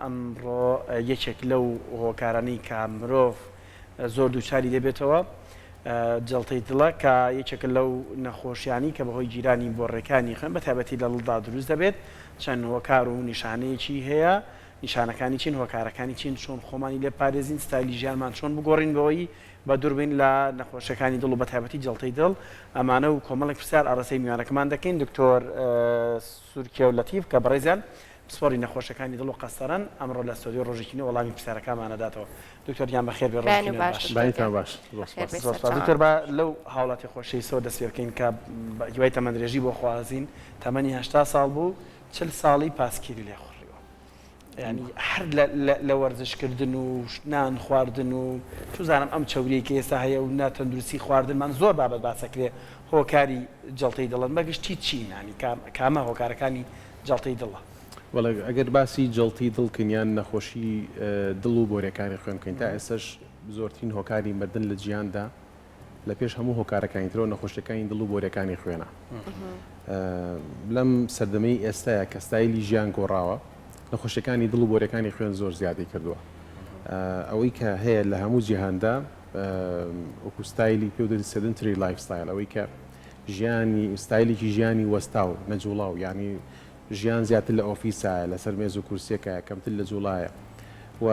ئەمڕۆ یەکێک لەو هۆکارانەی کە مرۆڤ زۆر دووچاری دەبێتەوە جەڵتەی دڵە کە یەکێک لەو نەخۆشیانی کە بەهۆی جیرانی بۆ ڕێکانی خوێن بە تایبەتی لە دڵدا دروست دەبێت چەند هۆکار و نیشانەیەکی هەیە نیشانەکانی چین هۆکارەکانی چین چۆن خۆمانی لێ پارێزین ستایلی ژیانمان چۆن بگۆڕین بەوەی بە دووربین لە نەخۆشیەکانی دڵ و بە تایبەتی جەڵتەی دڵ ئەمانە و کۆمەڵێک پرسیار ئاڕاستەی میوانەکەمان دەکەین دکتۆر سورکێ و لەتیف کە بەڕێزیان پسپۆری نەخۆشیەکانی دڵ و قەستەرەن ئەمڕۆ لە ستۆدیۆ ڕۆژێکی نوێ وەڵامی پرسیارەکانمانەداتەوە دکتۆریان بەخێر بێ ڕۆژێکی باش دکتۆر بە لەو هاوڵاتی خۆشەی سۆ دەست پێ بکەین کە هیوای تەمەندرێژی بۆ خوازین تەمەنی 80 ساڵ بوو 40 ساڵی پاسکیری لێ ینی هەر لە وەرزشکردن و نان خواردن و توزانم ئەم چاوریەی کە ئێستا هەیە و ناتەندروستی خواردنمان زۆر بابەت باسەکرێ هۆکاری جەڵتەی دڵن بەگشتی چین ینی کامە هۆکارەکانی جەڵتەی دڵە وەڵێ ئەگەر باسی جەڵتی دڵکەنیان نەخۆشی دڵ و بۆرەکانی خوێنکەین تا ئێستش زۆرترین هۆکاری مردن لە جیهاندا لە پێش هەموو هۆکارەکانی ترەوە نەخۆشیەکانی دڵ و بۆرەکانی خوێنە لەم سەردەمەی ئێستاە کە ستایلی ژیان گۆڕاوە نەخۆشیەکانی دڵ و بۆرەکانی خوێن زۆر زیادی کردووە ئەوەی کە هەیە لە هەموو جیهاندا وەکو ستایلی پێ دەری سەدنتری لایف ستایل ئەوەی کە ژیانی ستایلێکی ژیانی وەستا و نەجوڵاو ینی ژیان زیاتر لە ئۆفیسایە لەسەر مێز و کورسێکە کەمتر لە جوڵایە و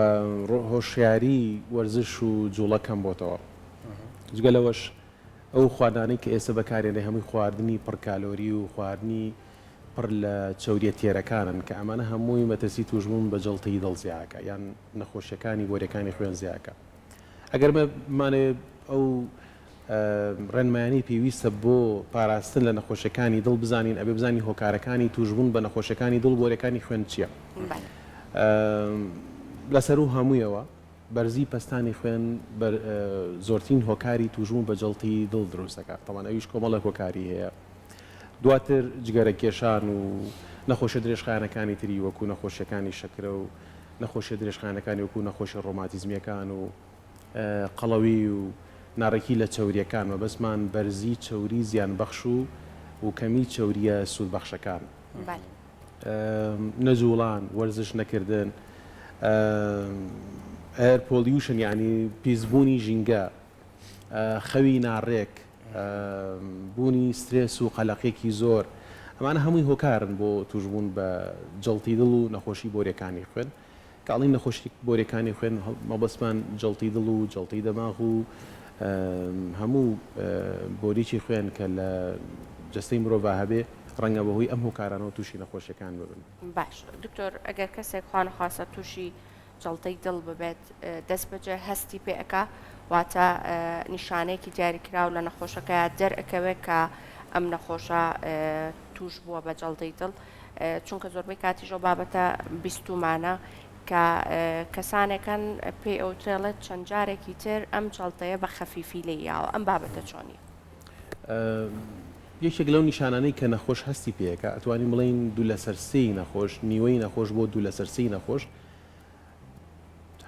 هۆشیاری وەرزش و جوڵە کەم بۆتەوە جگە لەوەش ئەو خواردانەی کە ئێستا بەکارێنێ هەمووی خواردنی پڕکالۆری و خواردنی پڕ لە چاوریە تێرەکانن کە ئەمانە هەمووی مەترسی توژبوون بە جەڵتەی دڵ زیاکە یان نەخۆشیەکانی بۆرەکانی خوێن زیاکە ئەگەر مانێ ئەو ڕێنمایانی پێویستە بۆ پاراستن لە نەخۆشیەکانی دڵ بزانین ئەبێ بزانین هۆکارەکانی توژبوون بە نەخۆشیەکانی دڵ بۆرەکانی خوێن چییە لەسەر و هەموویەوە بەرزی پەستانی خوێن زۆرترین هۆکاری توژبوون بە جەڵتی دڵ دروستەکە تەمان ئەویش کۆمەڵێک هۆکاری هەیە دواتر جگەرە کێشان و نەخۆشیە درێژخایەنەکانی تری وەکو نەخۆشیەکانی شەکرە و نەخۆشیە درێژخایەنەکانی وەکو نەخۆشی ڕۆماتیزمیەکان و قەڵەوی و ناڕێکی لە چاوریەکان مەبەستمان بەرزی چاوری زیان بەخش و کەمی چاوریە سوودبەخشەکان نەجوڵان وەرزش نەکردن ئەر پۆلیوشن یعنی پیسبوونی ژینگە خەوی ناڕێک بوونی سترێس و قەلەقێکی زۆر ئەمانە هەمووی هۆکارن بۆ توژبوون بە جەڵتی دڵ و نەخۆشی بۆرەکانی خوێن کاڵی نەخۆشی بۆرەکانی خوێن مەبەستمان جەڵتی دڵ و جەڵتی دەماغ و هەموو بۆریکی خوێن کە لە جەستەی مرۆڤ هەبێ ڕەنگە بەهۆی ئەم هۆکارانەوە تووشی نەخۆشیەکان ببن باش دکتۆر ئەگەر کەسێک خوانە خواستە تووشی جەڵتەی دڵ ببێت دەست بەجێ هەستی پێ ئەکا واتە نیشانەیەکی دیاریکراو لە نەخۆشەکە دەرئەکەوێت کە ئەم نەخۆشە توش بووە بە جەڵتەی دڵ چونکە زۆربەی کاتیژۆ بابەتە بیستومانە کە کەسانێکن پێی ئەوترێڵێت چەند جارێکی تر ئەم جەڵتەیە بە خەفیفی لێ یاوە ئەم بابەتە چۆنی یەکێک لەو نیشانانەی کە نەخۆش هەستی پێەکە ئەتوانین بڵین دوو لە سەرسەی نەخۆش نیوەی نەخۆش بۆ دوو لە سەرسەی نەخۆش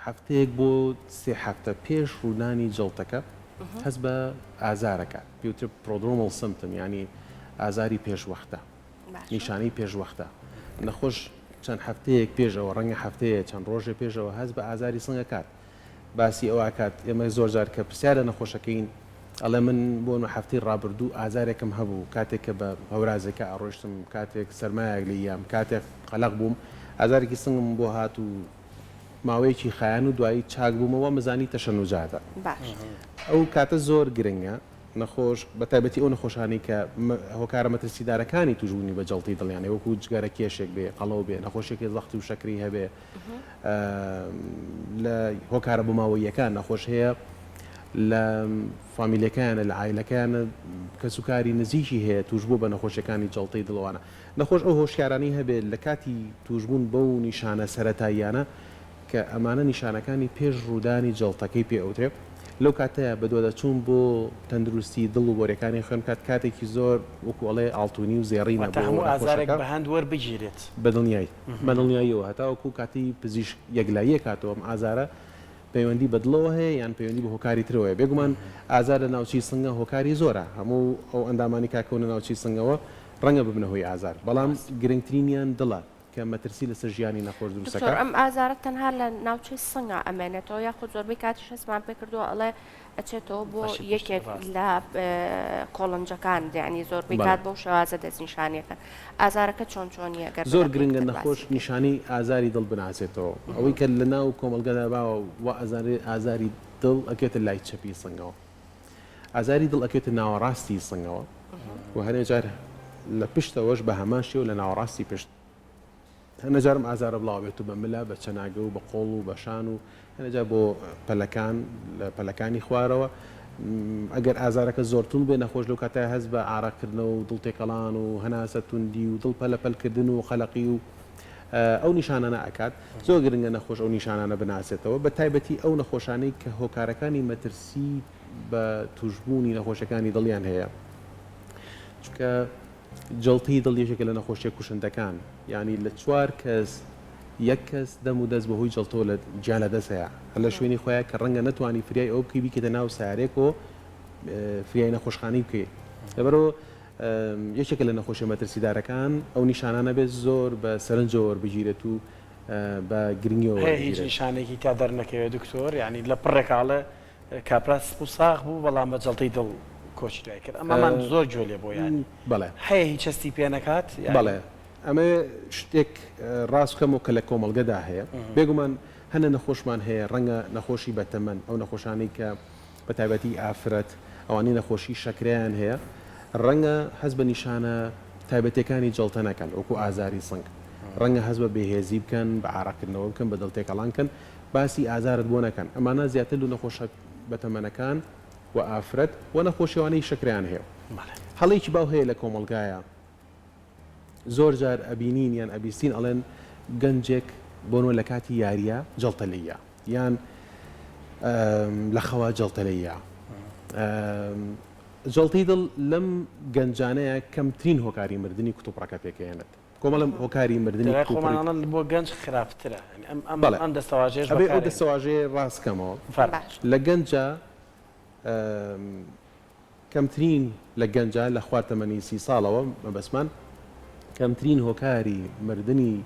هەفتەیەک بۆ سێ هەفتە پێش ڕوودانی جەڵتەکە هەست بە ئازارەکە پێوتر پرۆدرۆمەڵ سمتم ینی ئازاری پێشوەختە نیشانەی پێشوەختە نەخۆش چەند هەفتەیەک پێشەوە ڕەنگە هەفتەیە چەند ڕۆژێ پێشەوە هەست بە ئازاری سنگە کات باسی ئەوە کات ئێمە زۆر جار کە پرسیارە نەخۆشەکەین ئەڵێ من بۆ هەفتەی ڕابردوو ئازارێکم هەبوو کاتێک کە بە هەورازەکە ئاڕۆشتم کاتێک سەرمایەک لە یام کاتێک قەلق بووم ئازارێکی سنگم بۆ هات و ماوەیەکی خایەن و دوایی چاک بوومەوە مەزانی تەشەنوجاتە ئەو کاتە زۆر گرنگە نەخۆش بە تایبەتی ئەو نەخۆشانی کە هۆکارە مەترسیدارەکانی توژبوونی بە جەڵتی دڵیانێ وەکو جگەرە کێشێک بێ قەڵەو بێ نەخۆشێکی زەختی و شەکری هەبێ لە هۆکارە بماوەیەکان نەخۆش هەیە لە فامیلەکانە لە عایلەکانە کەسوکاری نزیکی هەیە توژبوو بە نەخۆشیەکانی جەڵتەی دڵوانە نەخۆش ئەو هۆشیارانی هەبێت لە کاتی توژبوون بەو نیشانە سەرەتاییانە کە ئەمانە نیشانەکانی پێش ڕوودانی جەڵتەکەی پێ ئەوترێ لەو کاتەیە بەدۆدەچوون بۆ تەندروستی دڵ و بۆرەکانی خوێن کاتێکی زۆر وەکوڵێ ئاڵتونی و زێڕینە هەموو ئازارێک بە هەند وەربگیرێت بەدڵنیاییەوە هەتاوەکو کاتی پزیشک یەکلاییە کاتەوە ئەم ئازارە پەیوەندی بەدڵەوە هەیە یان پەیوەندی بە هۆکاری ترەوەیە بێگومان ئازار لە ناوچی سنگە هۆکاری زۆرە هەموو ئەو ئەندامانی کاکەونە ناوچی سنگەوە ڕەنگە ببنەهۆی ئازار بەڵام گرنگترینیان دڵە کە مەترسی لەسەر ژیانی نەخۆش دکتۆر دروستەکە. ئەم ئازارە تەنها لە ناوچەی سنگە ئەمێنێتەوە یاخود زۆربەی کاتی شەسمان پێ کردووە ئەڵێ ئەچێتەوە بۆ یەکێک لە کۆڵنجەکان یعنی زۆربەی کات بەو شێوازە دەستنیشانیەکەن ئازارەکە چۆن چۆنیە گەر زۆر گرنگە نەخۆش نیشانەی ئازاری دڵ بناسێتەوە ئەوەی کە لە ناو کۆمەلگەدا باوە و ئازاری دڵ ئەکێتە لای چەپی سنگەوە ئازاری دڵ ئەکێتە ناوەڕاستی سنگەوە و هەرێ جار لە پشتەوەش بە هەمان شێوە لە ناوەڕاستی پشت هەنەجارم ئازارە بڵاو بێت و بە ملا بە چەناگە و بە قۆڵ و بە شان و هەنەجار بۆ پەلەکان لە پەلەکانی خوارەوە ئەگەر ئازارەکە زۆرتون بێ نەخۆش لەو کاتای هەست بە ئاراکردنەوە و دڵتێکەڵان و هەناسە توندی و دڵ پەلەپەلکردن و خەلەقی و ئەو نیشانانە ئەکات زۆر گرنگە نەخۆش ئەو نیشانانە بناسێتەوە بە تایبەتی ئەو نەخۆشانەی کە هۆکارەکانی مەترسی بە توشبوونی نەخۆشەکانی دڵیان هەیە چونکە جڵتی دڵ یەکێکە لە نەخۆشیە کوشندەکان یعنی لە 4 کەس یەک کەس دەم و دەست بەهۆی جڵتەوە لە گیان لە دەستەیە لە شوێنی خۆیان کە ڕەنگە نەتوانی فریای ئەو بکەی بیکەتە ناو سارێک و فریای نەخۆشخانەی بکەیت لەبەرەوە یەکێکە لە نەخۆشیە مەترسیدارەکان ئەو نیشانانە بێت زۆر بە سەرنجەوە بگیرێت و بە گرنگیەوە هیچ نیشانێکی تا دەرنەکەوێت دکتۆر یعنی لە پڕێکاڵە کاپراس و ساغ بوو بەڵام بە جڵتەی دڵ کۆچی دوای کرد ئەمەمان زۆر جۆلێ بۆ ینی بەڵێ هەیە هیچ هەستی پێ نەکات بەڵێ ئەمە شتێک ڕاستکەم و کە لە کۆمەڵگەدا هەیە بێگومان هەنە نەخۆشمان هەیە ڕەنگە نەخۆشی بەتەمەن ئەو نەخۆشانەی کە بە تایبەتی ئافرەت ئەوانەی نەخۆشی شەکریان هەیە ڕەنگە هەست بە نیشانە تایبەتەکانی جڵتە نەکەن وەکو ئازاری سنگ ڕەنگە هەست بە بێهێزی بکەن بە ئاراکردنەوە بکەن بە دڵتێکەڵانکەن باسی ئازارت بۆ نەکەن ئەمانە زیاتر و نەخۆشە بەتەمەنەکان و ئافرەت و نەخۆشیوانەی شەکریان هەیە هەڵێکی باو هەیە لە کۆمەلگایە زۆر جار ئەبینین یان ئەبیستین ئەڵێن گەنجێک بۆنەوە لە کاتی یاریە جڵتەلەیە یان لە خەوا جڵتەلەیە جڵتی دڵ لەم گەنجانەیە کەمترین هۆکاری مردنی کتوپڕەکە پێکەێنێت کۆمەڵم هۆکاری مردنی خۆمانڵەن بۆ گەنج خراپترە ئەم دەستەواژێش ئەو دەستەواژێ ڕاستکەمەوە لە گەنجە کەمترین لە گەنجە لە خوارتەمەنی 30 ساڵەوە مەبەسمان کەمترین هۆکاری مردنی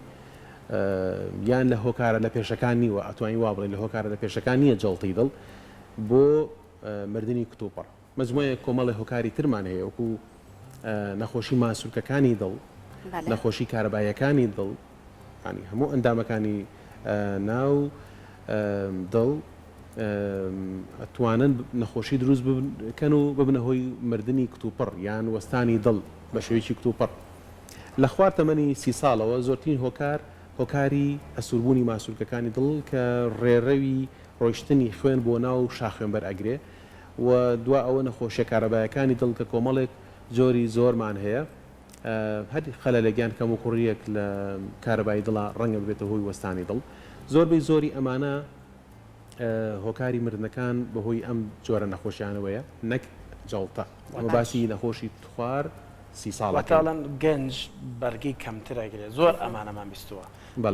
یان لە هۆکارە لە پێشەکانی و ئەتوانی وا بڵێ لە هۆکارە لە پێشەکان نییە جڵتی دڵ بۆ مردنی کتوپڕ مەجموعەیە کۆمەڵی هۆکاری ترمان هەیە وەکو نەخۆشی ماسوولکەکانی دڵ نەخۆشی کارەبایەکانی دڵ ینی هەموو ئەندامەکانی ناو دڵ ئەتوانن نەخۆشی دروست بکەن و ببنە هۆی مردنی کتوپڕ یان وەستانی دڵ بە شێوەیەکی کتوپڕ لە خوارتەمەنی 30 ساڵەوە زۆرترین هۆکاری ئەسووربوونی ماسوولکەکانی دڵ کە ڕێڕەوی ڕۆیشتنی خوێن بۆ ناو شاخوێنبەر ئەگرێ و دوا ئەوە نەخۆشیە کارەبایەکانی دڵ کە کۆمەڵێک جۆری زۆرمان هەیە هەری خەلە لەگیان کەم و کوڕیەک لە کارەبایی دڵە ڕەنگە بێتە هۆی وەستانی دڵ زۆربەی زۆری ئەمانە هۆکاری مردنەکان بەهۆی ئەم جۆرە نەخۆشیانەوەیە نەک جڵتە ئەمە باسی نەخۆشی توخوار 30 ساڵە تاڵەن گەنج بەرگی کەمترەگرێت زۆر ئەمانەمان بیستووە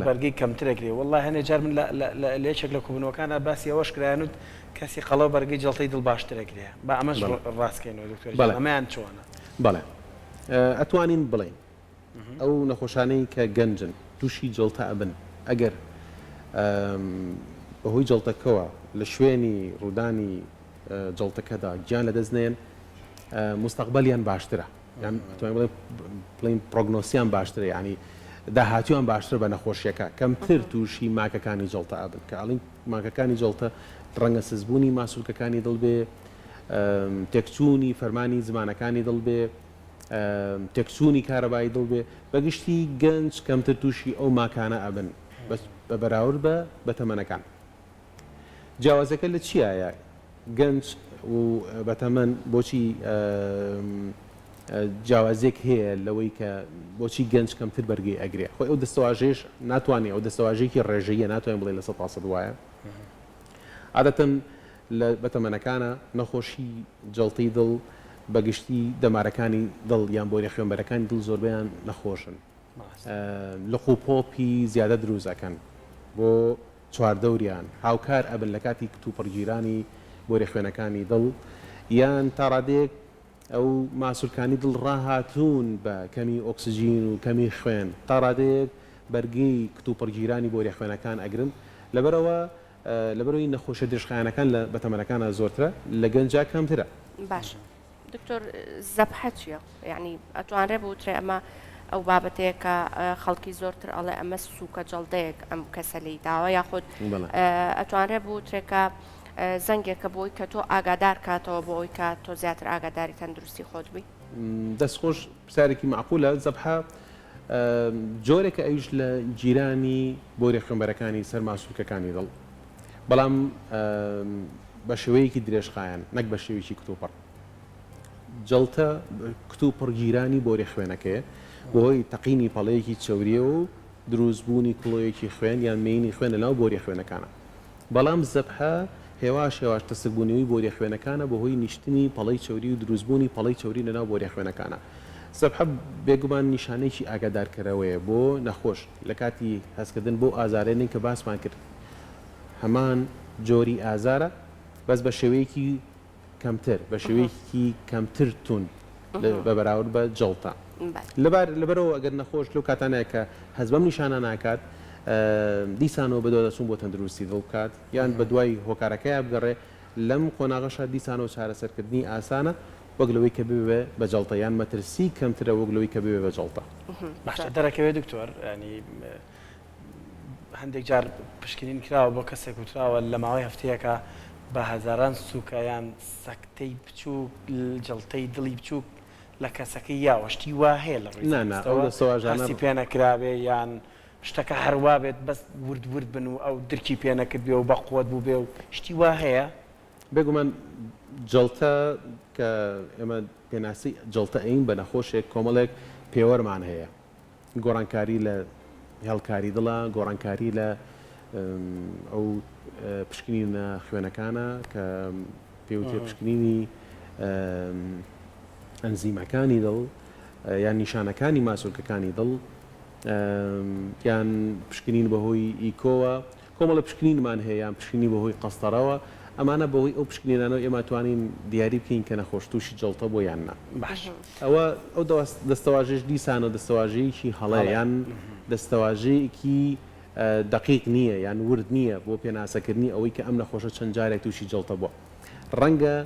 بەرگی کەمترەگرێ والله هەنێ جار من لە یەکێک لە کوبنەوەکانە باسی ئەوەش کرایان و کەسی قەڵەو بەرگی جڵتەی دڵ باشترەگرێ بە ئەمەش ڕاستکەینەوە دکتۆر ئەمەیان چۆنە بەڵێ ئەتوانین بڵێن ئەو نەخۆشانەی کە گەنجن تووشی جڵتە ئەبن ئەگەر بەهۆی جڵتەکەوە لە شوێنی ڕوودانی جڵتەکەدا گیان لە دەستنێن مستەقبەلیان باشترە یان بڵین پرۆگنۆسیان باشترە ینی داهاتیوان باشتر بە نەخۆشیەکە کەمتر تووشی ماکەکانی جڵتە ئەبن کە ئەڵین ماکەکانی جڵتە ڕەنگە سزبوونی ماسوولکەکانی دڵ بێ تێکچوونی فەرمانی زمانەکانی دڵ بێ تێکچوونی کارەبایی دڵ بێ بەگشتی گەنج کەمتر تووشی ئەو ماکانە ئەبن بە بەراورد بە بەتەمەنەکان جیاوازەکە لە چیایە گەنج و بەتەمەن بۆچی جیاوازێک هەیە لەوەی کە بۆچی گەنج کەمتر بەرگی ئەگرێ خۆی ئەو دەستەواژێش ناتوانێت ئەو دەستەواژێکی ڕێژەیە ناتوانین بڵێ لە 100% وایە عادەتەن لە بەتەمەنەکانە نەخۆشی جڵتی دڵ بەگشتی دەمارەکانی دڵ یان بۆنی خوێنبەرەکانی دڵ زۆربیان نەخۆشن لە قوپۆپی زیادە دروزەکەن بۆ چواردەوریان هاوکار ئەبن لە کاتی کتوپڕگیرانی بۆری خوێنەکانی دڵ یان تا ڕادێک ئەو ماسوولکانی دڵ ڕاهاتوون بە کەمی ئۆکسسیژین و کەمی خوێن تا ڕادەیەک بەرگەی کتوپڕگیرانی بۆ ڕێخوێنەکان ئەگرن لەبەرەوەی نەخۆشە درێژخایەنەکان لە بەتەمەنەکانە زۆرترە لە گەنجا کەمترە. باش دکتۆر زەبحە چییە؟ یعنی ئەتوانرێ بوترێ ئەمە ئەو بابەتەیە کە خەڵکی زۆرتر ئەڵێ ئەمە سووکە جەڵدەیەک ئەم کەسە لی داوە یاخود ئەتوانرێ بوترێکە زەنگێکە بۆی کە تۆ ئاگادار کاتەوە بۆ ئەوی کات تۆ زیاتر ئاگاداری تەندروستی خۆت بی. دەستخۆش پرسیارێکی معقولە. زەبحە جۆرێکە ئەویش لە جیرانی بۆ ڕێخوێنبەرەکانی سەر ماسوولکەکانی دڵ، بەڵام بە شێوەیەکی درێژخایەن نەک بە شێوەیەکی کتوپڕ. جەڵتە کتوپڕگیرانی بۆ ڕێخوێنەکەیە بۆی تەقینی پەڵەیەکی چەوریە و دروستبوونی کڵۆیەکی خوێن یان مینی خوێن لەناو بۆ ڕێخوێنەکانە. بەڵام زەبحە هێواش تەسەبوونەوەی بۆ ڕێخوێنەکانە بەهۆی نیشتنی پەڵەی چەوری و دروستبوونی پەڵەی چەوری لەناو بۆ ڕێخوێنەکانە. زەبحە بێگومان نیشانەیەکی ئاگادارکەرەوەیە بۆ نەخۆش لە کاتی هەستکردن بۆ ئازارێنین کە باسمان کرد. هەمان جۆری ئازارە بەس بە شێوەیەکی کەمتر بە شێوەیەکی کەمتر تون بە بەراورد بە جەڵتە. لەبەرەوە ئەگەر نەخۆش لەو کاتانەیە کە هەز بەم نیشانە ناکات دیسانەوە بەدۆ دەچوون بۆ تەندروستی دڵ بکات یان بە دوای هۆکارەکەی بگەڕێ لەم قۆناغەشە دیسانەوە چارەسەرکردنی ئاسانە وەک لەوەی کە ببێ بە جەڵتە یان مەترسی کەمترە وەک لەوەی کە ببێ بە جەڵتە. باشە دەرەکەوێت دکتۆر ینی هەندێک جار پشکنین کراوە بۆ کەسێک وتراوە لە ماوەی هەفتەیەکە بە هەزاران سووکەیان سەکتەی بچووک جەڵتەی دڵی بچووک لە کەسەکەی یاوەشتی وا هەیە لە ڕووی پێ نەکراوێ یان شتەکە هەروە بێت بەس ورد بن و ئەو درکی پێ نەکرد بێ و بەقوت بوو بێ و شتی وا هەیە. بێگومان جەڵتە کە ئێمە پێناسی جەڵتە ئەین بە نەخۆشێک کۆمەڵێک پێوەرمان هەیە. گۆڕانکاری لە هێڵکاری دڵە، گۆڕانکاری لە ئەو پشکنینە خوێنەکانە کە پێوتێ پشکنینی ئەنزیمەکانی دڵ یان نیشانەکانی ماسوولکەکانی دڵ یان پشکنین بەهۆی ئیکۆوە کۆمەڵە پشکنینمان هەیە یان پشکنی بەهۆی قەستەرەوە ئەمانە بەهۆی ئەو پشکنینانەوە ئێمە توانین دیاری بکەین کە نەخۆش تووشی جەڵتە بۆ یاننا. باش ئەوە ئەو دەستەواژێش دیسانە دەستەواژەیەکی هەڵەیە یان دەستەواژەیەکی دقیق نییە یان ورد نییە بۆ پێناسەکردنی ئەوەی کە ئەم نەخۆشە چەند جارێک تووشی جەڵتە بووە. ڕەنگە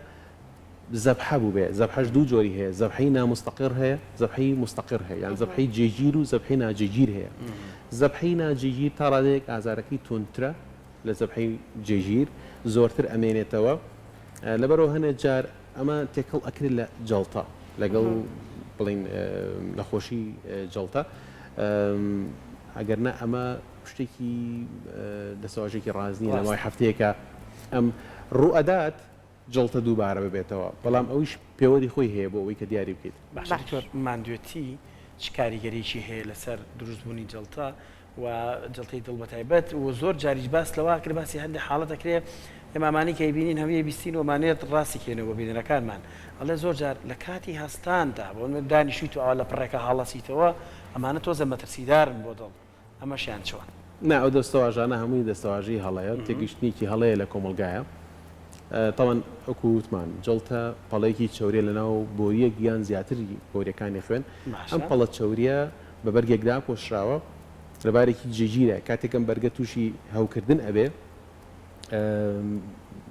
زەبحە بوو بێ. زەبحەش دوو جۆری هەیە، زەبحەی نامستەقر هەیە، زەبحەی مستەقر هەیە یان زەبحەی جێگیر و زەبحەی ناجێگیر هەیە. زەبحەی ناجێگیر تا ڕادەیەک ئازارەکەی تونترە لە زەبحەی جێگیر زۆرتر ئەمێنێتەوە لەبەرەوە هەنێک جار ئەمە تێکەڵ ئەکرێت لە جەڵتە لەگەڵ بڵین نەخۆشی جەڵتە ئەگەرنە ئەمە شتێکی دەسەواژێکی ڕازنی لە ماوەی هەفتەیەکە ئەم ڕوئەدات جەڵتە دووبارە ببێتەوە بەڵام ئەویش پێوەری خۆی هەیە بۆ ئەوەی کە دیاری بکەیت. باشتر ماندوێتی چ کاریگەریی هەیە لەسەر دروستبوونی جەڵتە و جەڵتەی دڵ بەتایبەت و زۆر جاریش باس لەوە کرد باسی هەندێک حاڵەت دەکرێت ئێمامانی کە بینین هەویە بیستین ومانێت ڕاستی کێنەوە بینەکانمان ئەڵێ زۆر جار لە کاتی هەستاندا بۆ دانیشیت و ئەوە لە پڕێکە هەڵەسیتەوە ئەمانە تۆزە مەترسیدارن بۆ دڵ ئەمەشیان چۆن؟ نا ئەو دەستەواژانە هەمووی دەستەواژی هەڵەیە تێگەیشتنێکی هەڵەیە لە کۆمەلگایە. تاوان ئەوکو وتمان جەڵتە پەڵەیەکی چەورێ لەناو بۆریەک یان زیاتری بۆریەکانی خوێن ئەم پەڵە چەوریە بە بەرگێکدا پۆشراوە لەبارێکی جێگیرە کاتێکم بەرگە تووشی هەوکردن ئەبێ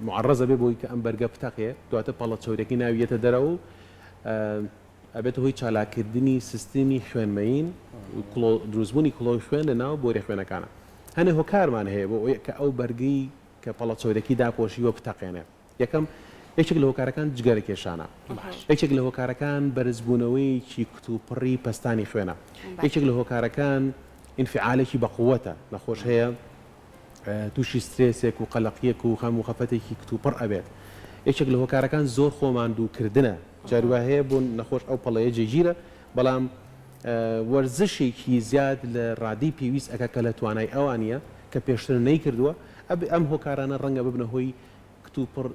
معڕەزە بێ بۆی کە ئەم بەرگە پتەقێ دواتە پەڵە چەورێکی ناویەتە دەرەوە و ئەبێت هۆی چالاکردنی سیستمی خوێنمەین دروستبوونی کڵۆی خوێن لەناو بۆ ڕێخوێنەکانە. هەنێ هۆکارمان هەیە بۆ کە ئەو بەرگەی کە پەڵە چەورێکی داپۆشیوە بتەقێنێ. یەکەم یەکێک لە هۆکارەکان جگەرە کێشانە، یەکێک لە هۆکارەکان بەرزبوونەوەیکی کتوپڕی پەستانی خوێنە، یەکێک لە هۆکارەکان ئینفعالێکی بەقووەتە نەخۆش هەیە تووشی سترێسێک و قەلەقیەک و خەم و خەفەتێکی کتوپڕ ئەبێت. یەکێک لە هۆکارەکان زۆر خۆماندووکردنە جاروە هەیە بۆ نەخۆش ئەو پەڵەیە جێگیرە بەڵام وەرزشێکی زیاد لە ڕادی پێویست ئەکە کە لە توانای ئەوانە کە پێشتر نەیکردووە ئەم هۆکارانە ڕەنگە ببنە هۆی کتوپڕ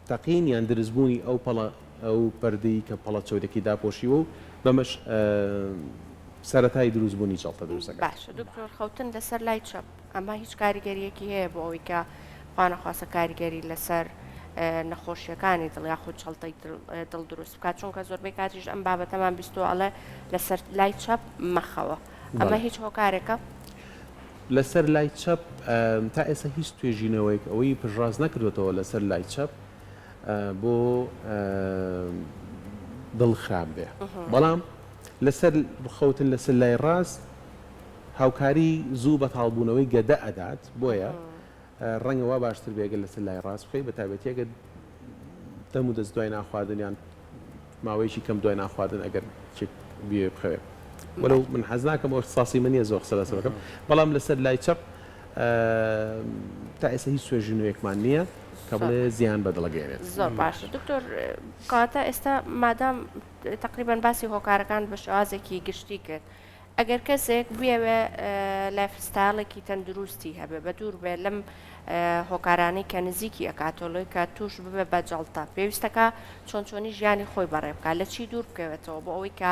تەقین یان دروستبوونی ئەو پەڵە ئەو پەردەی کە پەڵە چەورێکی داپۆشیوە و بەمەش سەرەتای دروستبوونی جەڵتە دروستەکە. باشە دکتۆر خەوتن لەسەر لای چەپ ئەمە هیچ کاریگەریەکی هەیە بۆ ئەوەی کە خوانەخواسە کاریگەری لەسەر نەخۆشیەکانی دڵ یاخود جەڵتەی دڵ دروست بکات چونکە زۆربەی کاتیش ئەم بابەتەمان بیستۆ ئەڵێ لەسەر لای چەپ مەخەوە ئەمە هیچ هۆکارێکە لەسەر لای چەپ تا ئێستا هیچ توێژینەوەیک ئەوەی پژڕاز نەکردوێتەوە لەسەر لای چەپ بۆ دڵ خراپ بێ بەڵام لەسەر بخەوتن لەسەر لای ڕاست هاوکاری زوو بە تاڵبوونەوەی گەدە ئەدات بۆیە ڕەنگەوە باشتر بێگە لەسەر لای ڕاست بخەی بە تایبەتیەگە دەم و دەست دوای ناخواردنیان ماوەیەکی کەم دوای ناخواردن ئەگەر بێ بخەوێ وەلو من حەز ناکەم ئەو اختصاسی من نییە زۆر قسە لەسەرەکەم بەڵام لەسەر لای چەپ تا ئێستا هیچ سوێژینەوەیەکمان نییە کە بڵێ زیان بەدڵەگەێنێت زۆر باشە دکتۆر کاتە ئێستا مادام تقریبان باسی هۆکارەکان بە شێوازێکی گشتی کرد ئەگەر کەسێک بێوێ لایفستایڵێکی تەندروستی هەبێ بە دوور بێ لەم هۆکارانەی کە نزیکی ئەکاتۆلۆی کە توش ببێ بە جەڵتە پێویستەکە چۆنچۆنی ژیانی خۆی بەڕێ بکات لە چی دوور بکەوێتەوە بۆ ئەوەی کە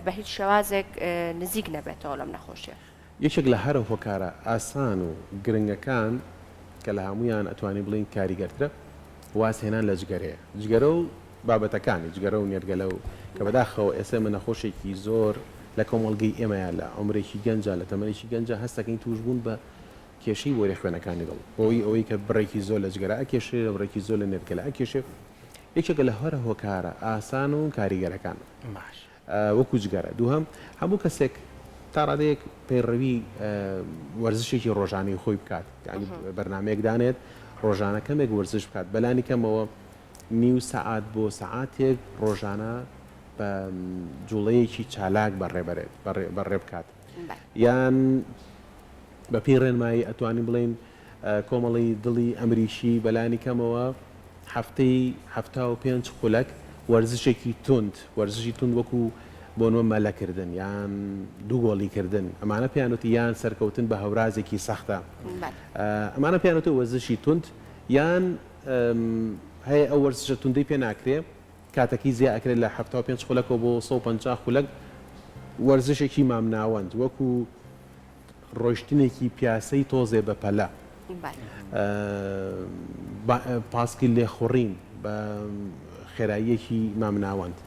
بە هیچ شێوازێک نزیک نەبێتەوە لەم نەخۆشیە یەکێک لە هەرە هۆکارە ئاسان و گرنگەکان کە لە هەمویان ئەتوانین بڵین کاریگەرترە واسهێنان لە جگەرەیە جگەرە و بابەتەکانی جگەرە و نێرگەلە و کە بەداخەوە ئێستا من نەخۆشێکی زۆر لە کۆمەڵگەی ئێمەیە لە عمرێکی گەنجە لە تەمەنێکی گەنجە هەستەکەین توش بوون بە کێشەی بۆ خوێنەکانی دڵ ئەوەی کە بڕێکی زۆر لە جگەرە ئەکێشێ لە بڕێکی زۆر لە نێرگەلە ئەکێشێ یەکێکە لە هەرە هۆکارە ئاسان و کاریگەرەکان وەکو جگەرە دووهەم هەموو کەسێک تا ڕادەیەک پەیڕەوی وەرزشێکی ڕۆژانەی خۆی بکات بەرنمەیەک دانێت ڕۆژانە کەمێک وەرزش بکات بەلانی کەمەوە نیو سەعات بۆ سەعاتێک ڕۆژانە بە جوڵەیەکی چالاک بەڕێ بکات یان بە پێی ڕێنمایی ئەتوانین بڵێن کۆمەڵی دڵی ئەمریشی بەلانی کەمەوە هەفتە و 5 خولەک وەرزشێکی تند وەرزشی تند وەکو بۆنەوە مەلەکردن یان دوو گۆڵیکردن ئەمانە پێیانوتی یان سەرکەوتن بە هەورازێکی سەختە ئەمانە پێیانوتە وەرزشی تند یان هەیە ئەو وەرزشە توندەی پێ ناکرێ کاتەکی زیاد ئەکرێت لە 75 خولەکەوە بۆ 150 خولەک وەرزشێکی مامناوەند وەکو ڕۆیشتنێکی پیاسەی تۆزێ بە پەلە پاسکی لێخوڕین بە خێراییەکی مامناوەند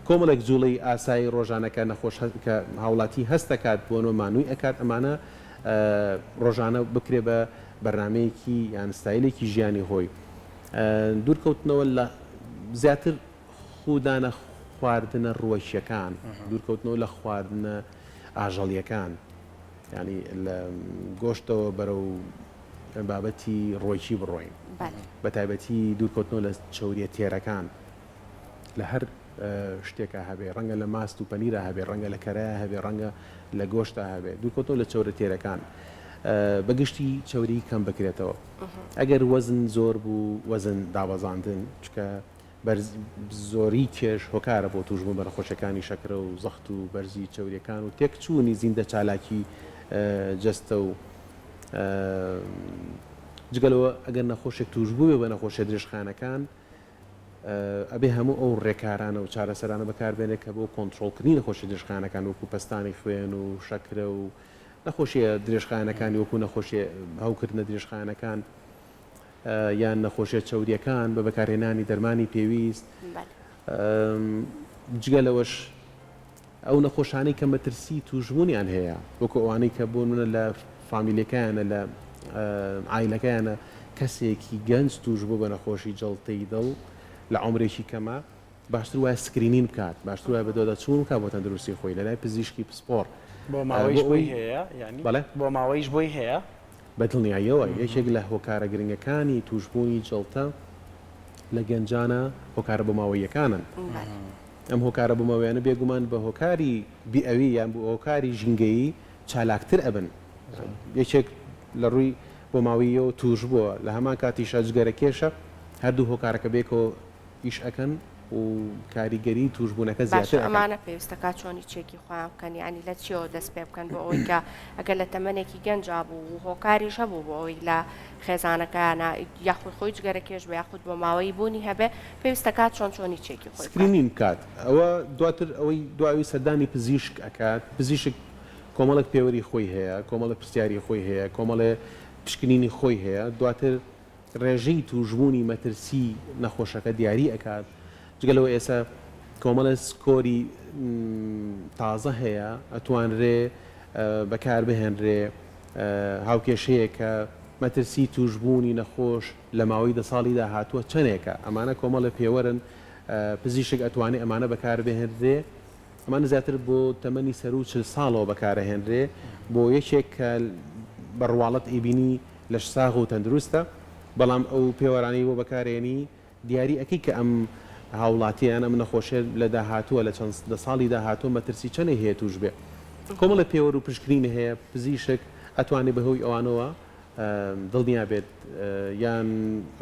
کۆمەڵێک جوڵەی ئاسایی ڕۆژانەکە نەخۆش کە هاوڵاتی هەست دەکات بۆنەوە مانووی ئەکات ئەمانە ڕۆژانە بکرێ بە بەرنمەیەکی یان ستایلێکی ژیانی خۆی دوورکەوتنەوە لە زیاتر خوددانە خواردنە ڕۆیشیەکان دوورکەوتنەوە لە خواردنە ئاژەڵیەکان ینی لە گۆشتەوە بەرەو بابەتی ڕۆیشی بڕۆین بە تایبەتی دوورکەوتنەوە لە چەوریە تێرەکان لە هەر شتێکە هەبێ ڕەنگە لە ماست و پەنیرە هەبێ ڕەنگە لە کەرایە هەبێ ڕەنگە لە گۆشتە هەبێ دوورکەوتنەوە لە چەورە تێرەکان بەگشتی چەوری کەم بکرێتەوە ئەگەر وەزن زۆر بوو وەزن دابەزاندن چکە زۆری کێش هۆکارە بۆ توژبوون بە نەخۆشیەکانی شەکرە و زەخت و بەرزی چەوریەکان و تێکچوونی زیندە چالاکی جەستە و جگەلەوە ئەگەر نەخۆشێک توژبووێ بە نەخۆشیە درێژخانەکان ئەبێ هەموو ئەو ڕێکارانە و چارەسەرانە بەکاربێنێت کە بۆ کۆنتترۆلکردنی نەخۆشی درێژخانەکان وەکو پەستانی خوێن و شەکرە و نەخۆشیە درێژخانەکانی وەکو نەخۆشیە هەوکردنە درێژخانەکان یان نەخۆشیە چەوریەکان بە بەکارهێنانی دەرمانی پێویست جگەلەوەش ئەو نەخۆشانەی کە مەترسی توژبوونیان هەیە وەکو ئەوانەی کە بۆنە لە فامیلەکەیانە لە عایلەکەیانە کەسێکی گەنج توژبوو بە نەخۆشی جەڵتەی دڵ لە عمرێکی کەمە باشتر وایە سکرینین بکات باشتر وایە بەدۆدا چوون بکات بۆ تەندروستی خۆی لە لای پزیشکی پسپۆر بۆ ماوەیش بۆی هەیە ینی بۆ ماوەیش بۆی هەیە بەدڵنیاییەوە یەکێک لە هۆکارە گرنگەکانی توژبوونی جەڵتە لە گەنجانە هۆکارە بۆ ماوەیەکانن ئەم هۆکارە بۆ ماوەیانە بێگومان بە هۆکاری بیئەوی یان بۆ هۆکاری ژینگەیی چالاکتر ئەبن یەکێک لە ڕووی بۆ ماوەیەوە توش بووە لە هەمان کاتیشە جگەرە کێشە هەردوو هۆکارەکە بێکەوە ئیش ئەەکەن و کاریگەری توشبوونەکە زیاتر ئەمانە پێویستەکە چۆنی چێکی خۆیان بکەن ینی لە چیەوە دەست پێ بکەن بۆ ئەوەی کە ئەگەر لە تەمەنێکی گەنجا بوو و هۆکاریش هەبوو بۆ ئەوەی لە خێزانەکانە یاخود خۆی جگەرە کێش بە یاخود بۆ ماوەی بوونی هەبێ پێویستەکە چۆنی چێکی خۆی سکرینین بکات ئەوە دواتر ئەوەی دواوی سەردانی پزیشک ئەکات پزیشک کۆمەڵک پێوەری خۆی هەیە کۆمەڵە پرسیاری خۆی هەیە کۆمەڵێ پشکنینی خۆی هەیە دواتر ڕێژەی توژبوونی مەترسی نەخۆشەکە دیاری ئەکات جگەلەوە ئێستا کۆمەڵە سکۆری تازە هەیە ئەتوانرێ بەکار بهێنرێ هاوکێشەیە کە مەترسی توشبوونی نەخۆش لە ماوەی 10 ساڵی داهاتووە چەندێکە ئەمانە کۆمەڵە پێوەرن پزیشک ئەتوانێت ئەمانە بەکار بهێنرێ ئەمانە زیاتر بۆ تەمەنی سەر و 40 ساڵەوە بەکارەهێنرێ بۆ یەکێک کە بەڕواڵەت ئیبینی لە ساغ و تەندروستە بەڵام ئەو پێوەرانی بۆ بەکارێنی دیاری ئەکی کە ئەم هاوڵاتیان ئەم نەخۆشێت لە داهاتووە لە چەند ساڵی داهاتوە مەترسی چەندێ هەیە توش بێ کۆمەڵە پێوەر و پشکنینە هەیە پزیشک ئەتوانێت بەهۆی ئەوانەوە دڵنیا بێت یان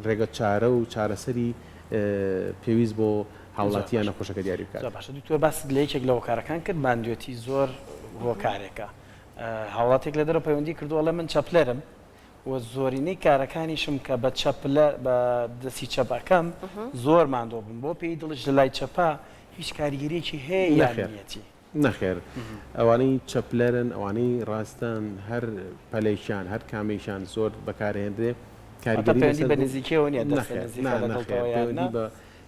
ڕێگە چارە و چارەسەری پێویست بۆ هاوڵاتیان نەخۆشەکە دیاری بکات. باشە دوکتۆر باس لە یەکێک لە هۆکارەکان کرد ماندوێتی زۆر هۆکارێکە هاوڵاتێک لە دەرەوە پەیوەندی کردووە لە من چەپلەرم و زۆرینەی کارەکانیشم کە بە چەپلە بە دەستی چەپەکەم زۆر ماندۆ بووم بۆ پێی دڵش لە لای چەپە هیچ کاریگەریەکی هەیە یانەتی نەخێر ئەوانەی چەپلەرن ئەوانەی ڕاستن هەر پەلەیشان هەر کامێشان زۆر بەکارهێنرێ کاریگەری بە نزیکەوە نیە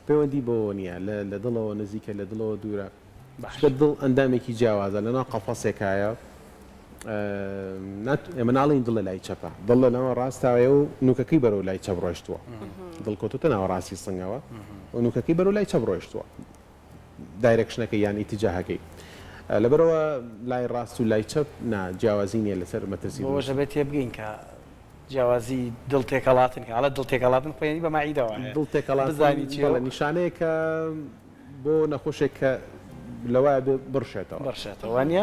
پەیوەندی بۆ نییە لە دڵەوە نزیکە لە دڵەوە دوورە دڵ ئەندامێکی جیاوازە لەنا قەفەسێکایە ئێمە ناڵین دڵە لای چەپە دڵ لەنەوە ڕاستاوێ و نوکەکەی بەرەو لای چەپ ڕۆیشتووە دڵکۆتتە ناوە ڕاستی سنگەوە و نوکەکەی بەرەو لای چەپ ڕۆیشتووە دایرەکشنەکەی یان ئیتیجاهەکەی لەبەرەوە لای ڕاست و لای چەپ جیاوازی نیە لەسەر مەترسی بۆژە بێت تێ بگەین کە جیاوازی دڵ تێکەڵاتن کە ئاڵە دڵ تێکەڵاتن پێێنی بە ماعیدەوە دڵ تێکەڵات بزانی چیڵە نیشانەیە کە بۆ نەخۆشێک کە لەوایە بڕشێتەوە وانە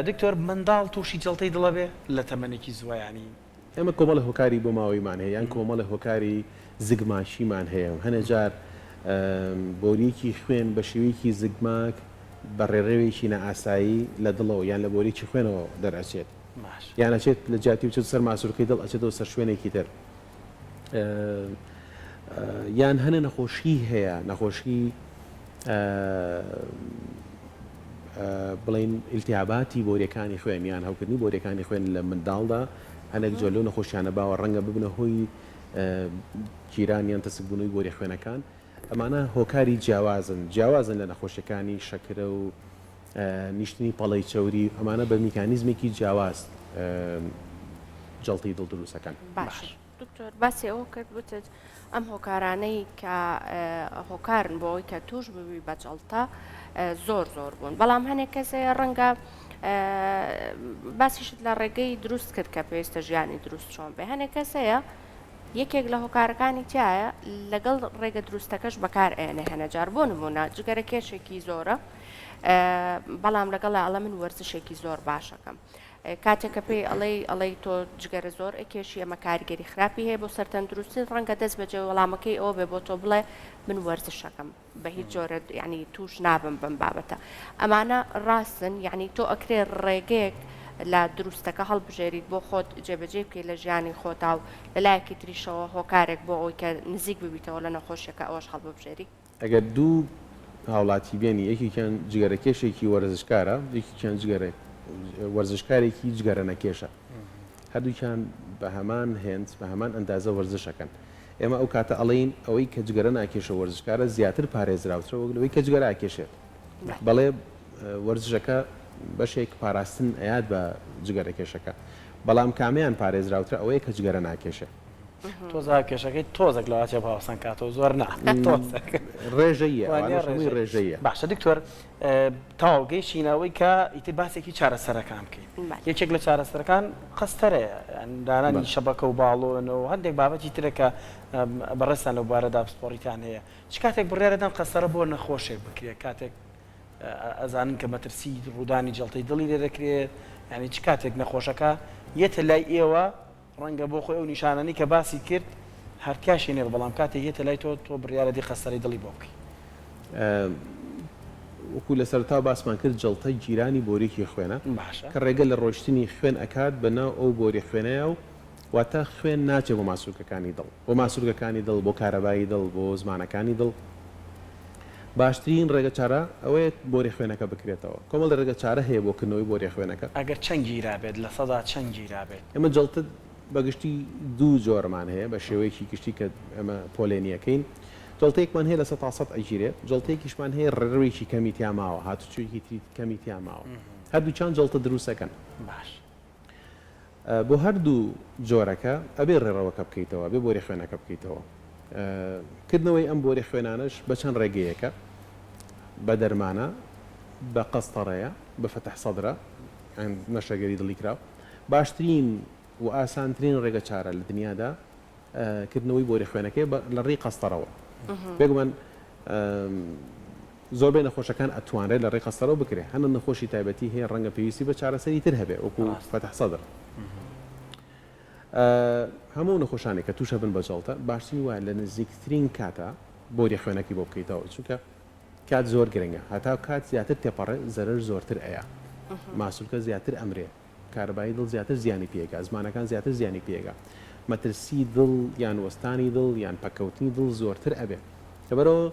دکتۆر منداڵ تووشی جڵتەی دڵە بێ لە تەمەنێکی زوایانی ئێمە کۆمەڵە هۆکاری بۆ ماوەیمان هەیە یان کۆمەڵە هۆکاری زگماشیمان هەیە هەنەجار بۆریکی خوێن بە شێوەیەکی زگماک بە ڕێڕێوێکی نەئاسایی لە دڵەوە یان لە بۆریکی خوێنەوە دەرەچێت یانەچێت لە جاتی وچێت سەر ماسوورەکەی دڵ ئەچێتەوە سەر شوێنێکی تر یان هەنە نەخۆشی هەیە نەخۆشی بڵین ئیلتیاباتی بۆریەکانی خوێن یان هەوکردنی بۆریەکانی خوێن لە منداڵدا هەنێک جۆلۆ نەخۆشیانە باوە ڕەنگە ببنە هۆی گیرانیان تەسببوونەوەی بۆری خوێنەکان ئەمانە هۆکاری جیاوازن لە نەخۆشیەکانی شەکرە و نیشتنی پەڵەی چەوری ئەمانە بە میکانیزمێکی جیاواز جەڵتی دڵ دروستەکەن. باش دکتۆر باسی ئەوە کرد بوتت ئەم هۆکارانەی کە هۆکارن بۆ ئەوی کە توش ببی بە جەڵتە زۆر بوون بەڵام هەنێک کەسەیە ڕەنگە باسیشت لە ڕێگەی دروست کرد کە پێویستە ژیانی دروست چۆن بێ هەنێک کەسەیە یەکێک لە هۆکارەکانی تایە لەگەڵ ڕێگە دروستەکەش بەکار ئێنێ هەنەجار بۆ نمونە جگەرە کێشێکی زۆرە بەڵام لەگەڵ ئەڵە من وەرزشێکی زۆر باشەکەم کاتێککە پێی ئەڵەی تۆ جگەرە زۆر ئەکێشی ئەمە کاریگەری خراپی هەیە بۆ سەرتەندروستی ڕەنگە دەست بەجێ وەڵامەکەی ئەوە بێ بۆ تۆ بڵێ من وەرزشەکەم بە هیچ جۆرە ینی توش نابم بم بابەتە ئەمانە ڕاستن یعنی تۆ ئەکرێ ڕێگەیەک لە دروستەکە هەڵبژێریت بۆ خۆت جێبەجێ بکەیت لە ژیانی خۆتا و لەلایەکی تریشەوە هۆکارێک بۆ ئەوی کە نزیک ببیتەوە لە نەخۆشیەکە ئەوەش هەڵبژێری ئەگەر دوو هاوڵاتی بێنی یەکیان جگەرە کێشێکی وەرزشکارە یەکیان جگەرە وەرزشکارێکی جگەرە نەکێشە هەردووکیان بە هەمان هێنج بە هەمان ئەندازە وەرزشەکەن ئێمە ئەو کاتە ئەڵین ئەوەی کە جگەرە ناکێشە وەرزشکارە زیاتر پارێزراوترە وەگلەوەی کە جگەرە ئاکێشێت بەڵێ وەرزشەکە بەشێک پاراستن ئەیاد بە جگەرە کێشەکە بەڵام کامیان پارێزراوترە ئەوەیە کە جگەرە ناکێشە تۆزا کێشەکەی تۆزێک لەواتێ باوەسان کاتەوە زۆر ڕێژەیە ڕێژەیە باشە دکتۆر تاواو گەیشتینەوەی کە ئیتر باسێکی چارەسەرەکان بکەین یەکێک لە چارەسەرەکان قەستەرەیە دانانی شەبەکە و باڵۆنەوە هەندێک بابەتی ترەکە بەڕێستان لەو بارەدا پسپۆریتان هەیە چ کاتێک بڕێرەدان قەستەرە بۆ نەخۆشێک بکرێت کاتێک ئەزانن کە مەترسی ڕوودانی جەڵتەی دڵی لێ دەکرێت ینی چ کاتێک نەخۆشەکە یەتە لای ئێوە ڕەنگە بۆ خۆی ئەو نیشانانی کە باسی کرد هەر کاشێنێ بەڵام کاتێک یەتە لای تۆ بڕیارەدی قەستەری دڵی بۆ بکەی وەکو لە سەرتا باسمان کرد جەڵتەی گیرانی بۆریکی خوێنە کە ڕێگە لە ڕۆشتنی خوێن ئەکات بەناو ئەو بۆری خوێنەیە و واتە خوێن ناچێت بۆ ماسوولکەکانی دڵ بۆ ماسوولکەکانی دڵ بۆ کارەبایی دڵ بۆ زمانەکانی دڵ باشترین ڕێگە چارە ئەوەیە بۆری خوێنەکە بکرێتەوە کۆمەڵ ڕێگە چارە هەیە بۆ کردنەوەی بۆری خوێنەکە ئەگەر چەند گیرابێت لە سەدا چەند گیرابێت ئێمە جەڵتت بەگشتی دوو جۆرمان هەیە بە شێوەیەکی گشتی کە ئەمە پۆلێنیەکەین جڵتەیەکمان هەیە لە 100 ئەگیرێ جڵتەیەکیشمان هەیە ڕێڕوویەکی کەمی تیاماوە هاتوچوویەکی تری کەمی تیاماوە هەردووچان جڵتە دروستەکەن باش بۆ هەردوو جۆرەکە ئەبێ ڕێڕەوەکە بکەیتەوە بێ بۆری خوێنەکە بکەیتەوە کردنەوەی ئەم بۆری خوێنانش بە چەند ڕێگەیەکە بە دەرمانە بە قەستەڕەیە بە فەتح سەدرە نەشەگەری دڵی کراو باشترین و ئاسانترین ڕێگە چارە لە دنیادا کردنەوەی بۆری خوێنەکەی لە ڕێی قەستەڕەوە بێگومان زۆربەی نەخۆشەکان ئەتوانرێت لە ڕێی قەستەڕەوە بکرێت هەنە نەخۆشی تایبەتی هەیە ڕەنگە پێویستی بە چارەسەری تر هەبێ وەکو فەتح سەدر هەموو نەخۆشانێک کە تووشە بن بە جەڵتە باشترین وایە لە نزیکترین کاتە بۆری خوێنەکی بۆ بکەیتەوە چونکە کات زۆر گرنگە هەتا کات زیاتر تێپەڕێ زەرەر زۆرتر ئەیە ماسوولکە زیاتر ئەمرێ کارەبایی دڵ زیاتر زیانی پێگا زمانەکان زیاتر زیانی پێگا مەترسی دڵ یان وەستانی دڵ یان پەکەوتنی دڵ زۆرتر ئەبێ لەبەرەوە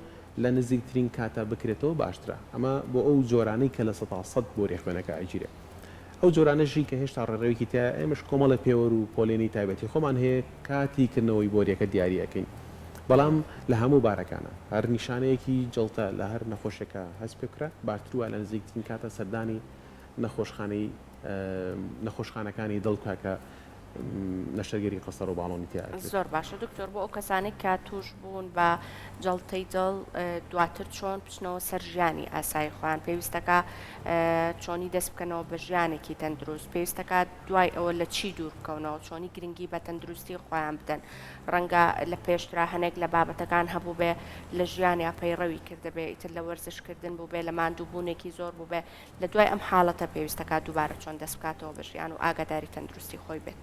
لە نزیکترین کاتە بکرێتەوە باشترە ئەمە بۆ ئەو جۆرانەی کە لە 100 بۆری خوێنەکە ئەگیرێ ئەو جۆرانەژی کە هێشتا ڕێڕەوەیکی تا ئێمەش کۆمەڵە پێوەەر و پۆلێنی تایبەتی خۆمان هەیە کاتی کردنەوەی بۆریەکە دیاریەکەین بەڵام لە هەموو بارەکانە هەر نیشانەیەکی جڵتە لە هەر نەخۆشەکە هەست پێ بکرێت باشتروە لە نزیکترین کاتە سەردانی نەخۆشخانەکانی دڵکاکە نەشەگەری قەسەر و باڵۆنی تیا زۆر باشە دکتۆر بۆ ئەو کەسانێک کە توش بوون بە جەڵتەی دڵ دواتر چۆن بچنەوە سەر ژیانی ئاسایی خۆیان پێویستەکە چۆنی دەست بکەنەوە بە ژیانێکی تەندروست پێویستەکە دوای ئەوە لە چی دوور بکەونەوە چۆنی گرنگی بە تەندروستی خۆیان بدەن ڕەنگە لە پێشترا هەنێک لە بابەتەکان هەبوو بێ لە ژیانی پەیڕەوی کردبێ ئیتر لە وەرزشکردن بوو بێ لە ماندووبوونێکی زۆر بوو بێ لە دوای ئەم حاڵەتە پێویستەکە دووبارە چۆن دەست بکاتەوە بە ژیان و ئاگاداری تەندروستی خۆی بێت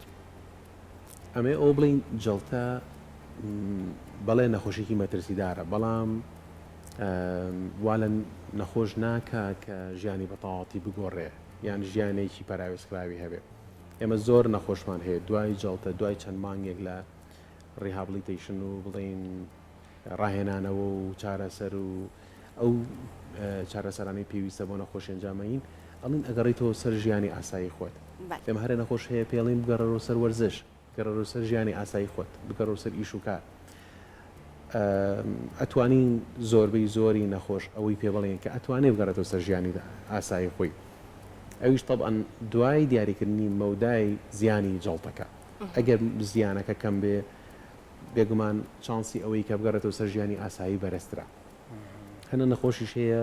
ئەمێ ئەو بڵین جڵتە بەڵێ نەخۆشیی مەترسیدارە بەڵام وا لە نەخۆش ناکە کە ژیانی بەتەواوەتی بگۆڕێ یان ژیانێکی پەراوێزکراوی هەبێ ئێمە زۆر نەخۆشمان هەیە دوای جڵتە دوای چەند مانگێک لە ڕیهابلیتیشن و بڵین ڕاهێنانەوە و چارەسەر و ئەو چارەسەرانی پێویستە بۆ نەخۆشی ئەنجامەین ئەڵین ئەگەڕێیتەوە سەر ژیانی ئاسایی خۆت ئێمە هەرێ نەخۆش هەیە پێڵین بگەڕێەوە سەر وەرزش گەڕێەوە سەر ژیانی ئاسایی خۆت بگەڕەوە سەر ئیش و کار ئەتوانین زۆربەی زۆری نەخۆش ئەوەی پێ بڵێن کە ئەتوانێ بگەڕێتەوە سەر ژیانی ئاسایی خۆی ئەویش طبعاً دوای دیاریکردنی مەودای زیانی جەڵتەکە ئەگەر زیانەکە کەم بێ بێگومان چانسی ئەوەی کە بگەڕێتەوە سەر ژیانی ئاسایی بەرزترە هەنە نەخۆشیش هەیە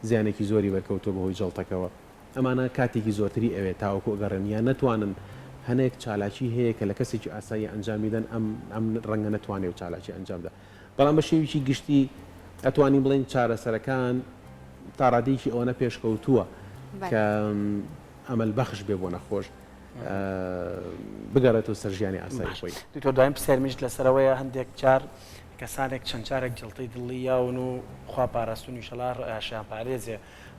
زیانێکی زۆری بەرکەوتۆ بەهۆی جەڵتەکەەوە ئەمانە کاتێکی زۆرتری ئەوێ تاوەکو ئەگەڕێنیان نەتوانن هەنێک چالاکی هەیە کە لە کەسێکی ئاسایی ئەنجامیدەن ئەم ڕەنگە نەتوانێت و چالاکی ئەنجامدا بەڵام بە شێویی گشتی ئەتوانی بڵێن چارەسەرەکان تا ڕادێکی ئەوەنە پێشکەوتووە کە ئەمەل بەخش بێ بۆ نەخۆش بگەڕێتەوە سەر ژیانی ئاسایی خۆی دکتۆر دایم پرسیارمیش لەسەرەوەیە هەندێک جار کەسانێک چەند جارێک جڵتەی دڵی یاون و خوا پاراستنی شەڵار ئاشیان پارێزێ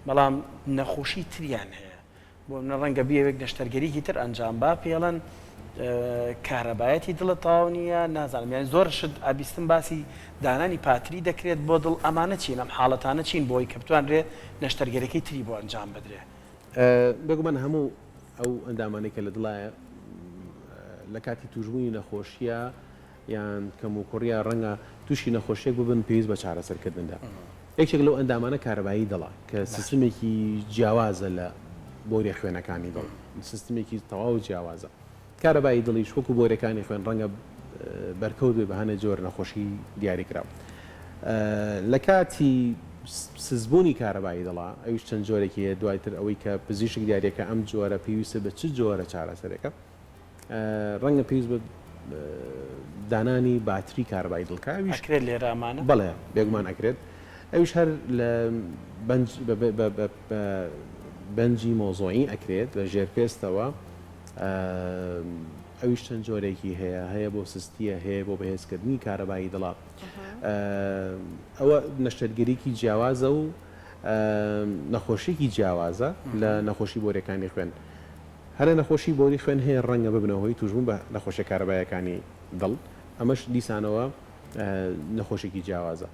بەڵام نەخۆشی تریان هەیە بۆ منە ڕەنگە بیەوێک نەشتەرگەریکی تر ئەنجام با پێڵەن کارەبایەتی دڵە تاو نییە نازانم یان زۆر شت ئابیستن باسی دانانی پاتری دەکرێت بۆ دڵ ئەمانە چین ئەم حاڵەتانە چین بۆی کە بتوانرێ نەشتەرگەرەکەی تری بۆ ئەنجام بدرێ بگومان هەموو ئەو ئەندامانێکە لە دڵایە لە کاتی توژبوونی نەخۆشیە یان کەم و کوڕیا ڕەنگە تووشی نەخۆشیێک ببن پێویست بە چارەسەرکردندا یەکێک لەو ئەندامانە کارەبایی دڵە کە سیستمێکی جیاوازە لە بۆری خوێنەکانی دڵ سیستمێکی تەواو جیاوازە کارەبایی دڵیش وەکو بۆرەکانی خوێن ڕەنگە بەرکەوت بێ بە هەنە جۆر نەخۆشی دیاری کراوە لە کاتی سزبوونی کارەبایی دڵە ئەویش چەند جۆرێکی دوایتر ئەوەی کە پزیشک دیارەکە ئەم جۆرە پێویستە بە چ جۆرە چارەسەرەکە ڕەنگە پێویست بە دانانی باتری کارەبایی دڵکاویش ئەکرێت لێرامانە بەڵێ بێگومان ئەکرێت ئەویش هەر لە بەنجی مۆزۆیی ئەکرێت لە ژێرپێستەوە ئەویش چەند جۆرێکی هەیە بۆ سستیە هەیە بۆ بەهێزکردنی کارەبایی دڵە ئەوە نەشتەرگەریکی جیاوازە و نەخۆشیێکی جیاوازە لە نەخۆشی بۆریەکانی خوێن هەرە نەخۆشی بۆری خوێن هەیە ڕەنگە ببنەوەی توژبوون بە نەخۆشیە کارەبایەکانی دڵ ئەمەش دیسانەوە نەخۆشیێکی جیاوازە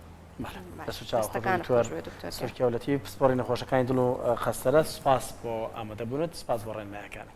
سەرکەوتەتی پسپۆری نەخۆشەکانی دڵ و خەستەرە سپاس بۆ ئامادەبوونت سپاس بۆ ڕێنمایەکان